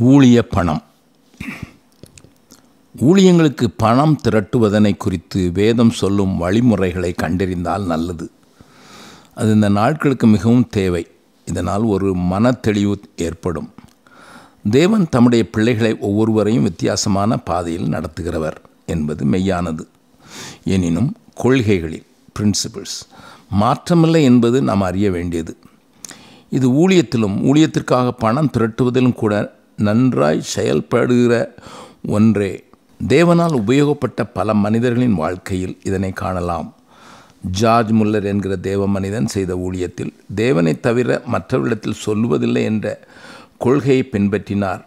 ஊழிய பணம். ஊழியங்களுக்கு பணம் திரட்டுவதனை குறித்து வேதம் சொல்லும் வழிமுறைகளை கண்டறிந்தால் நல்லது. அது இந்த நாட்களுக்கு மிகவும் தேவை. இதனால் ஒரு மனத்தெளிவு ஏற்படும். தேவன் தம்முடைய பிள்ளைகளை ஒவ்வொருவரையும் வித்தியாசமான பாதையில் நடத்துகிறவர் என்பது மெய்யானது. எனினும் கொள்கைகளில் பிரின்சிபிள்ஸ் மாற்றமில்லை என்பது நாம் அறிய வேண்டியது. இது ஊழியத்திற்காக பணம் திரட்டுவதிலும் கூட நன்றாய் செயல்படுகிற ஒன்றே. தேவனால் உபயோகப்பட்ட பல மனிதர்களின் வாழ்க்கையில் இதனை காணலாம். ஜார்ஜ் முல்லர் என்கிற தேவ மனிதன் செய்த ஊழியத்தில் தேவனை தவிர மற்றவரிடத்தில் சொல்லுவதில்லை என்ற கொள்கையை பின்பற்றினார்.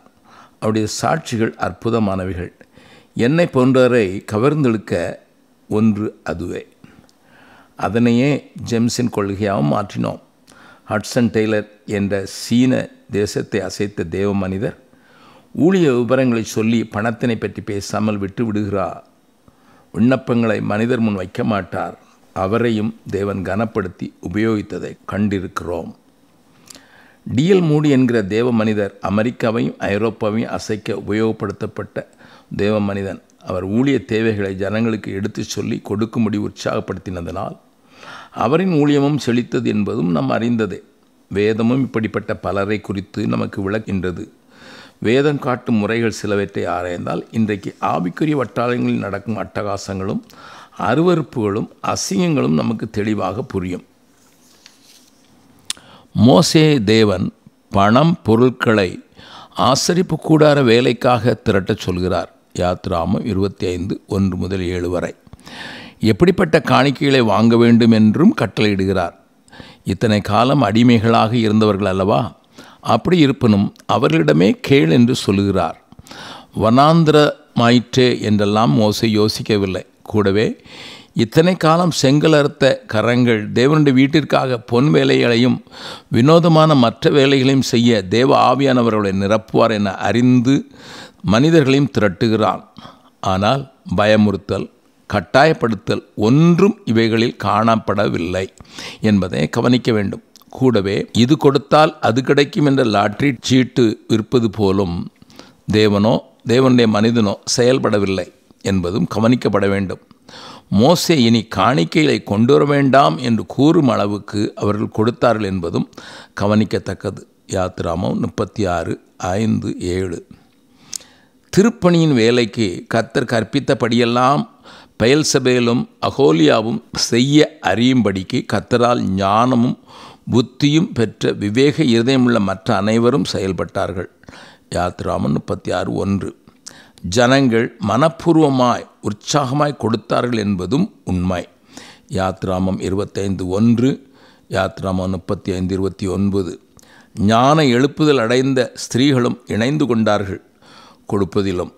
அவருடைய சாட்சிகள் அற்புதமானவைகள். என்னை போன்றவரை கவர்ந்தெழுக்க ஒன்று அதுவே. அதனையே ஜேம்ஸின் கொள்கையாகவும் மாற்றினோம். ஹட்சன் டெய்லர் என்ற சீன தேசத்தை அசைத்த தேவ மனிதர் ஊழிய விவரங்களை சொல்லி பணத்தினை பற்றி பேசாமல் விட்டு விடுகிறார். விண்ணப்பங்களை மனிதர் முன் வைக்க மாட்டார். அவரையும் தேவன் கனப்படுத்தி உபயோகித்ததை கண்டிருக்கிறோம். டிஎல் மூடி என்கிற தேவ மனிதர் அமெரிக்காவையும் ஐரோப்பாவையும் அசைக்க உபயோகப்படுத்தப்பட்ட தேவ மனிதன். அவர் ஊழிய தேவைகளை ஜனங்களுக்கு எடுத்து சொல்லி கொடுக்கும்படி உற்சாகப்படுத்தினதனால் அவரின் ஊழியமும் செழித்தது என்பதும் நாம் அறிந்ததே. வேதமும் இப்படிப்பட்ட பலரை குறித்து நமக்கு விளக்கின்றது. வேதம் காட்டும் முறைகள் சிலவற்றை ஆராய்ந்தால் இன்றைக்கு ஆவிக்குரிய வட்டாரங்களில் நடக்கும் அட்டகாசங்களும் அருவருப்புகளும் அசிங்கங்களும் நமக்கு தெளிவாக புரியும். மோசே தேவன் பணம் பொருட்களை ஆசரிப்பு கூடார வேலைக்காக திரட்டச் சொல்கிறார். யாத்ராமம் 25:1-7 வரை. எப்படிப்பட்ட காணிக்கைகளை வாங்க வேண்டும் என்றும் கட்டளையிடுகிறார். இத்தனை காலம் அடிமைகளாக இருந்தவர்கள் அல்லவா? அப்படி இருப்பினும் அவர்களிடமே கேள் என்று சொல்லுகிறார். வனாந்திரமாயிற்றே என்றெல்லாம் மோசே யோசிக்கவில்லை. கூடவே இத்தனை காலம் செங்கல் அறுத்த கரங்கள் தேவனுடைய வீட்டிற்காக பொன் வேலைகளையும் வினோதமான மற்ற வேலைகளையும் செய்ய தேவ ஆவியானவர்களை நிரப்புவார் என அறிந்து மனிதர்களையும் திரட்டுகிறான். ஆனால் பயமுறுத்தல், கட்டாயப்படுத்தல் ஒன்றும் இவைகளில் காணப்படவில்லை என்பதை கவனிக்க வேண்டும். கூடவே இது கொடுத்தால் அது கிடைக்கும் என்ற லாட்ரி சீட்டு விற்பது போலும் தேவனோ தேவனுடைய மனிதனோ செயல்படவில்லை என்பதும் கவனிக்கப்பட வேண்டும். மோசே இனி காணிக்கைகளை கொண்டு வர வேண்டாம் என்று கூறும் அளவுக்கு அவர்கள் கொடுத்தார்கள் என்பதும் கவனிக்கத்தக்கது. யாத்ராமம் 36:5-7. திருப்பணியின் வேலைக்கு கர்த்தர் கற்பித்தபடியெல்லாம் பெயல்செபூலும் அகோலியாவும் செய்ய அறியும்படிக்கு கர்த்தரால் ஞானமும் புத்தியும் பெற்ற விவேக இருதயமுள்ள மற்ற அனைவரும் செயல்பட்டார்கள். யாத்ராமம் 36:1. ஜனங்கள் மனப்பூர்வமாய் உற்சாகமாய் கொடுத்தார்கள் என்பதும் உண்மை. யாத்ராமம் 25:1, யாத்ராமம் 35:29. ஞான எழுப்புதல் அடைந்த ஸ்திரீகளும் இணைந்து கொண்டார்கள் கொடுப்பதிலும்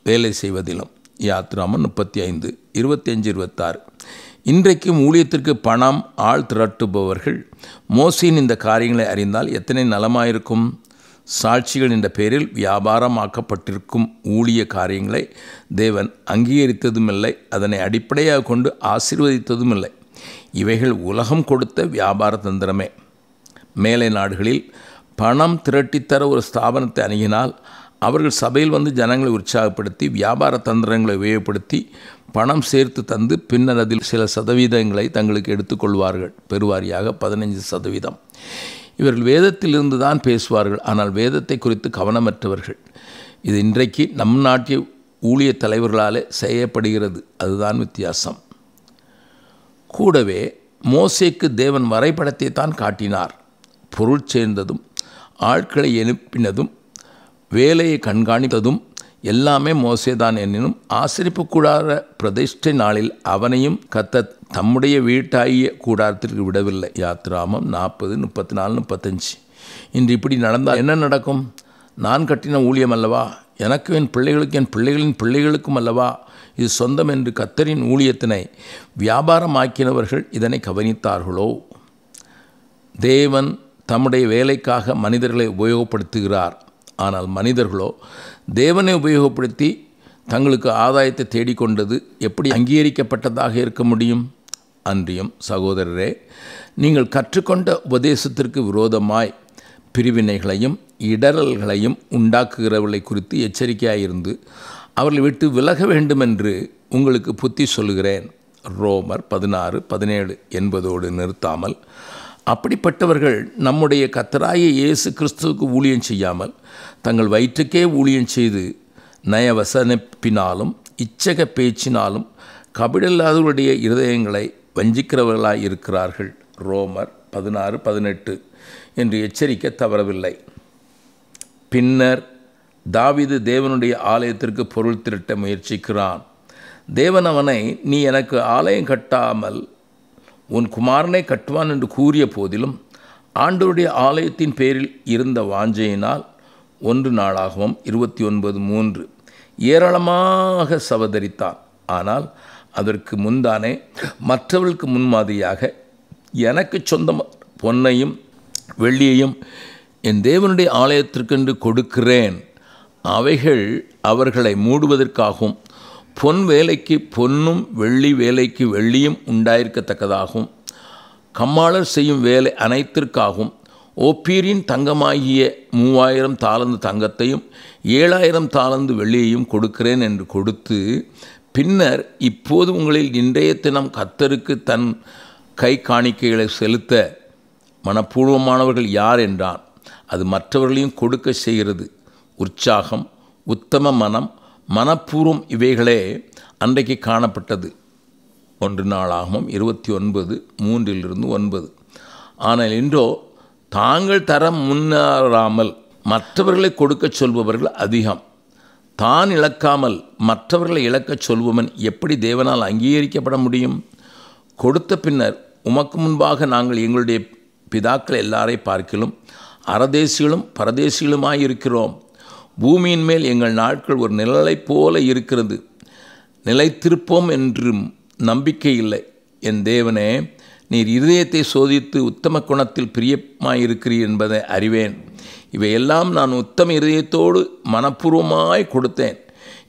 வேலை செய்வதிலும். யாத்ராமம் 35:25-26. இன்றைக்கும் ஊழியத்திற்கு பணம் ஆள் திரட்டுபவர்கள் மோசேயின் இந்த காரியங்களை அறிந்தால் எத்தனை நலமாயிருக்கும். சாட்சிகள் என்ற பெயரில் வியாபாரமாக்கப்பட்டிருக்கும் ஊழிய காரியங்களை தேவன் அங்கீகரித்ததுமில்லை, அதனை அடிப்படையாக கொண்டு ஆசீர்வதித்ததும் இல்லை. இவைகள் உலகம் கொடுத்த வியாபார தந்திரமே. மேலை நாடுகளில் பணம் திரட்டித்தர ஒரு ஸ்தாபனத்தை அணுகினால் அவர்கள் சபையில் வந்து ஜனங்களை உற்சாகப்படுத்தி வியாபார தந்திரங்களை உபயோகப்படுத்தி பணம் சேர்த்து தந்து பின்னர் அதில் சில சதவீதங்களை தங்களுக்கு எடுத்துக்கொள்வார்கள். பெருவாரியாக 15%. இவர்கள் வேதத்திலிருந்து தான் பேசுவார்கள், ஆனால் வேதத்தை குறித்து கவனமற்றவர்கள். இது இன்றைக்கு நம் நாட்டிய ஊழிய தலைவர்களாலே செய்யப்படுகிறது. அதுதான் வித்தியாசம். கூடவே மோசேக்கு தேவன் வரைபடத்தை தான் காட்டினார். பொருள் சேர்ந்ததும் ஆட்களை எழுப்பினதும் வேலையை கண்காணித்ததும் எல்லாமே மோசேதான். எனினும் ஆசரிப்பு கூடார பிரதிஷ்டை நாளில் அவனையும் கர்த்தர் தம்முடைய வீட்டாகிய கூடாரத்திற்கு விடவில்லை. யாத்ராமம் 40:34-35. இன்று இப்படி நடந்தால் என்ன நடக்கும்? நான் கட்டின ஊழியம் அல்லவா? எனக்கு என் பிள்ளைகளுக்கு என் பிள்ளைகளின் பிள்ளைகளுக்கும் அல்லவா இது சொந்தம் என்று கர்த்தரின் ஊழியத்தினை வியாபாரமாக்கினவர்கள் இதனை கவனித்தார்களோ? தேவன் தம்முடைய வேலைக்காக மனிதர்களை உபயோகப்படுத்துகிறார். ஆனால் மனிதர்களோ தேவனை உபயோகப்படுத்தி தங்களுக்கு ஆதாயத்தை தேடிக்கொண்டது எப்படி அங்கீகரிக்கப்பட்டதாக இருக்க முடியும்? அன்றியும் சகோதரரே, நீங்கள் கற்றுக்கொண்ட உபதேசத்திற்கு விரோதமாய் பிரிவினைகளையும் இடரல்களையும் உண்டாக்குகிறவர்களை குறித்து எச்சரிக்கையாயிருந்து அவர்களை விட்டு விலக வேண்டுமென்று உங்களுக்கு புத்தி சொல்லுகிறேன். ரோமர் 16:17 என்பதோடு நிறுத்தாமல், அப்படிப்பட்டவர்கள் நம்முடைய கர்த்தராகிய இயேசு கிறிஸ்துவுக்கு ஊழியம் செய்யாமல் தங்கள் வயிற்றுக்கே ஊழியம் செய்து நயவசனிப்பினாலும் இச்சக பேச்சினாலும் கபடில்லாதவருடைய இருதயங்களை வஞ்சிக்கிறவர்களாய் இருக்கிறார்கள். ரோமர் 16:18 என்று எச்சரிக்க தவறவில்லை. பின்னர் தாவீது தேவனுடைய ஆலயத்திற்கு பொருள் திரட்ட முயற்சிக்கிறான். தேவன் அவனை, நீ எனக்கு ஆலயம் கட்டாமல் உன் குமாரனை கட்டுவான் என்று கூறிய போதிலும் ஆண்டவருடைய ஆலயத்தின் பேரில் இருந்த வாஞ்சையினால் 1 நாளாகவும் 29:3 ஏராளமாக சவதரித்தான். ஆனால் அதற்கு முன்தானே மற்றவர்களுக்கு முன்மாதிரியாக எனக்கு சொந்தம் பொன்னையும் வெள்ளியையும் என் தேவனுடைய ஆலயத்திற்கென்று கொடுக்கிறேன். அவைகள் அவர்களை மூடுவதற்காகவும் பொன் வேலைக்கு பொன்னும் வெள்ளி வேலைக்கு வெள்ளியும் உண்டாயிருக்கத்தக்கதாகவும் கம்மாளர் செய்யும் வேலை அனைத்திற்காகவும் ஓப்பீரின் தங்கமாகிய 3000 தாலந்து தங்கத்தையும் 7000 தாலந்து வெள்ளியையும் கொடுக்கிறேன் என்று கொடுத்து, பின்னர் இப்போது உங்களில் இன்றைய தினம் கர்த்தருக்கு தன் கை காணிக்கைகளை செலுத்த மனப்பூர்வமானவர்கள் யார் என்றான். அது மற்றவர்களையும் கொடுக்க செய்கிறது. உற்சாகம், உத்தம மனம், மனப்பூர்வம் இவைகளே அன்றைக்கு காணப்பட்டது. 1 நாளாகவும் 29:3-9. ஆனால் இன்றோ தாங்கள் தர முன்னேறாமல் மற்றவர்களை கொடுக்கச் சொல்பவர்கள் அதிகம். தான் இழக்காமல் மற்றவர்களை இழக்கச் சொல்பவன் எப்படி தேவனால் அங்கீகரிக்கப்பட முடியும்? கொடுத்த பின்னர் உமக்கு முன்பாக நாங்கள் எங்களுடைய பிதாக்கள் எல்லாரை பார்க்கிலும் அரதேசிகளும் பரதேசிகளுமாயிருக்கிறோம். பூமியின் மேல் எங்கள் நாட்கள் ஒரு நிழலைப் போல இருக்கிறது. நிலைத்திருப்போம் என்றும் நம்பிக்கை இல்லை. என் தேவனே, நீர் இருதயத்தை சோதித்து உத்தம குணத்தில் பிரியமாயிருக்கிறீர் என்பதை அறிவேன். இவையெல்லாம் நான் உத்தம இருதயத்தோடு மனப்பூர்வமாய் கொடுத்தேன்.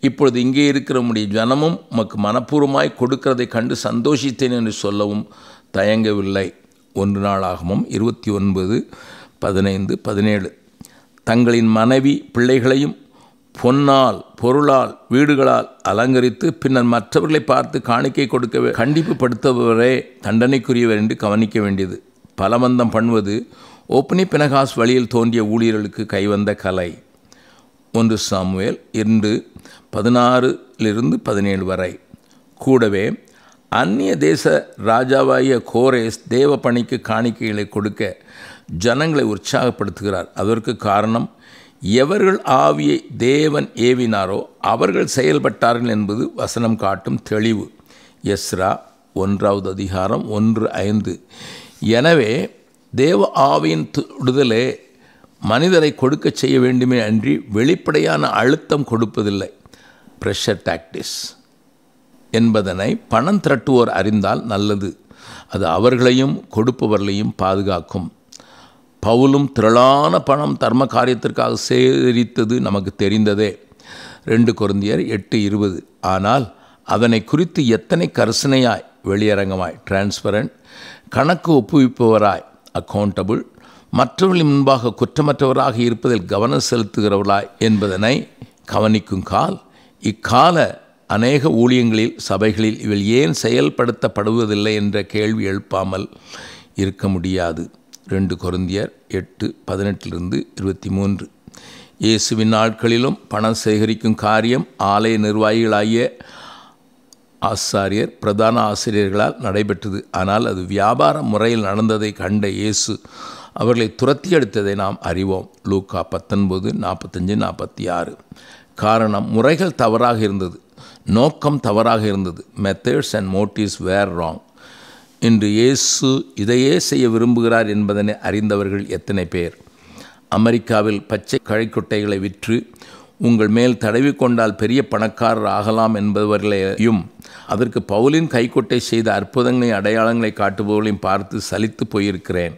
இப்பொழுது இங்கே இருக்கிற உம்முடைய ஜனமும் உமக்கு மனப்பூர்வமாய் கொடுக்கிறதை கண்டு சந்தோஷித்தேன் என்று சொல்லவும் தயங்கவில்லை. 1 நாளாகவும் 29:15-17. தங்களின் மனைவி பிள்ளைகளையும் பொன்னால் பொருளால் வீடுகளால் அலங்கரித்து பின்னர் மற்றவர்களை பார்த்து காணிக்கை கொடுக்க கண்டிப்பு படுத்தவரே தண்டனைக்குரியவர் என்று கவனிக்க வேண்டியது. பலவந்தம் பண்ணுவது ஓப்பனி பினகாஸ் வழியில் தோன்றிய ஊழியர்களுக்கு கைவந்த கலை. 1 சாமுவேல் 2:16-17 வரை. கூடவே அந்நிய தேச ராஜாவாகிய கோரேஸ் தேவ பணிக்கு காணிக்கைகளை கொடுக்க ஜனங்களை உற்சாகப்படுத்துகிறார். அதற்கு காரணம், எவர்கள் ஆவியை தேவன் ஏவினாரோ அவர்கள் செயல்பட்டார்கள் என்பது வசனம் காட்டும் தெளிவு. எஸ்ரா 1:1-5. எனவே தேவ ஆவியின் விடுதலை மனிதரை கொடுக்க செய்ய வேண்டுமே அன்றி வெளிப்படையான அழுத்தம் கொடுப்பதில்லை. ப்ரெஷர் டாக்டிஸ் என்பதனை பணம் திரட்டுவோர் அறிந்தால் நல்லது. அது அவர்களையும் கொடுப்பவர்களையும் பாதுகாக்கும். பவுலும் திரளான பணம் தர்ம காரியத்திற்காக சேகரித்தது நமக்கு தெரிந்ததே. 2 கொரிந்தியர் 8:20. ஆனால் அதனை குறித்து எத்தனை கரிசனையாய், வெளியரங்கமாய், டிரான்ஸ்பரண்ட், கணக்கு ஒப்புவிப்பவராய், அக்கௌண்டபிள், மற்றவர்களின் முன்பாக குற்றமற்றவராக இருப்பதில் கவனம் செலுத்துகிறவர்களாய் என்பதனை கவனிக்கும் கால். இக்கால அநேக ஊழியங்களில் சபைகளில் இவள் ஏன் செயல்படுத்தப்படுவதில்லை என்ற கேள்வி எழுப்பாமல் இருக்க முடியாது. 2 கொரிந்தியர் 8:18-23. இயேசுவின் நாட்களிலும் பணம் சேகரிக்கும் காரியம் ஆலய நிர்வாகிகளாகிய ஆசாரியர், பிரதான ஆசிரியர்களால் நடைபெற்றது. ஆனால் அது வியாபார முறையில் நடந்ததை கண்ட இயேசு அவர்களை துரத்தி அடித்ததை நாம் அறிவோம். லூக்கா 19:45-46. காரணம், முறைகள் தவறாக இருந்தது, நோக்கம் தவறாக இருந்தது. Methods and motives were wrong. இன்று இயேசு இதையே செய்ய விரும்புகிறார் என்பதனை அறிந்தவர்கள் எத்தனை பேர்? அமெரிக்காவில் பச்சை கழைக்கொட்டைகளை விற்று உங்கள் மேல் தடவி கொண்டால் பெரிய பணக்காரர் ஆகலாம் என்பவர்களையும் அதற்கு பவுலின் கைக்கொட்டை செய்த அற்புதங்களை அடையாளங்களை காட்டுபவர்களையும் பார்த்து சலித்து போயிருக்கிறேன்.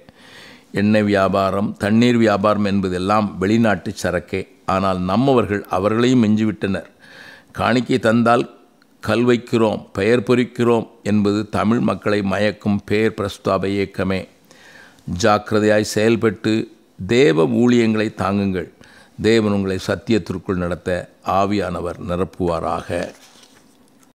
எண்ணெய் வியாபாரம், தண்ணீர் வியாபாரம் என்பதெல்லாம் வெளிநாட்டு சரக்கே. ஆனால் நம்மவர்கள் அவர்களையும் மிஞ்சிவிட்டனர். காணிக்கை தந்தால் கல் வைக்கிறோம், பெயர் பொறிக்கிறோம் என்பது தமிழ் மக்களை மயக்கும் பெயர் பிரஸ்தாப இயக்கமே. ஜாக்கிரதையாய் செயல்பட்டு தேவ ஊழியங்களை தாங்குங்கள். தேவன் உங்களை சத்தியத்திற்குள் நடத்த ஆவியானவர் நிரப்புவாராக.